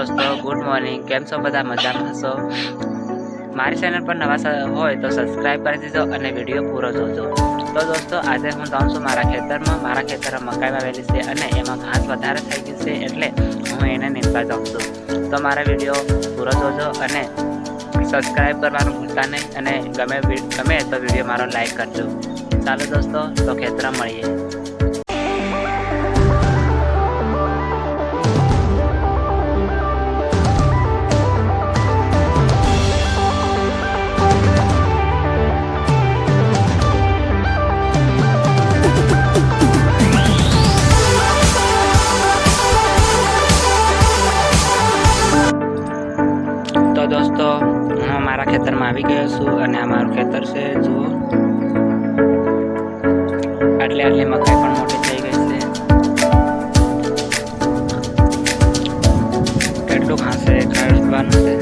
दोस्तों good morning केम छो बधा मजामां छो। मारी चेनल पर नवा होय तो सब्सक्राइब कर दीजो अने विडियो पूरो जोजो। तो दोस्तों आज हूँ जाऊँ छुं मारा खेतर में मकाई वावेली छे अने एमां घास वधारे थई गई छे एटले हूँ एने नींदवा जाऊँ छुं। तो मारा विडियो पूरो जोजो अने सब्सक्राइब करवानुं भूलता नहीं अने गमे तो विडियो मारो लाइक करजो। चालो दोस्तों तो खेतर में मळीए। तो दोस्तों हूँ मारा खेतर में आई गयो छूं अने आ मारुं खेतर छे। जुओ आटली आटली मकाई पण मोटी थई गई छे। કેટલું ઘાસ છે કાઢવાનું છે।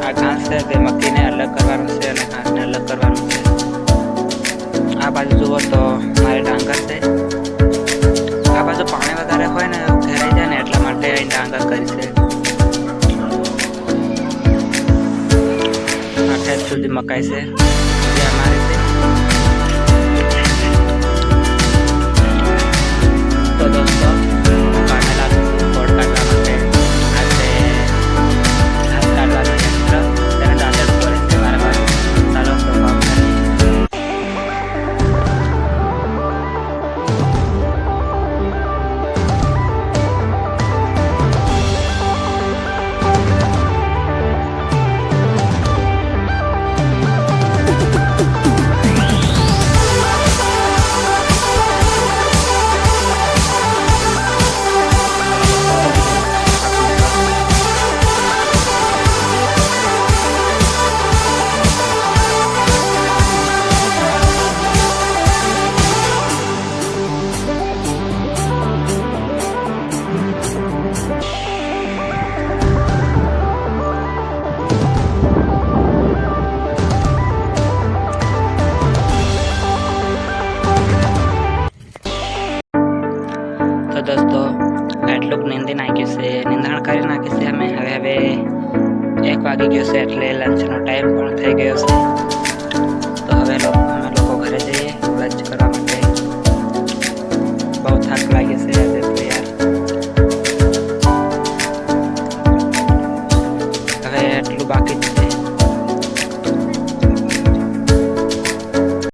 આ ઘાસ છે તે મક્કીને અલગ કરવાનું છે અને ઘાસને અલગ કરવાનું છે। આ બાજુ જુઓ તો મારે ડાંગર છે। આ બાજુ પાણી વધારે હોય ને ઘેરાઈ જાય ને એટલા માટે અહીં ડાંગર કરી છે। खेत सुधी मकाई से हमारे से। तो दोस्तों काटने लागू कोड काटवा माटे आते घास काटवानो यंत्र तेने जाते पड़े छे मारे बाजू। चालो तो काम करीए। तो दोस्तों आटलुक नींदी नाखी से निंदण करी नाखी से अमे हवे 1 वागी गयो छे एटले लंचनो टाइम पण थई गयो छे। तो हवे अमे लोको घरे जईए लंच करवा माटे। बहुत थाक लागे छे आज तो यार। हवे आटलुं बाकी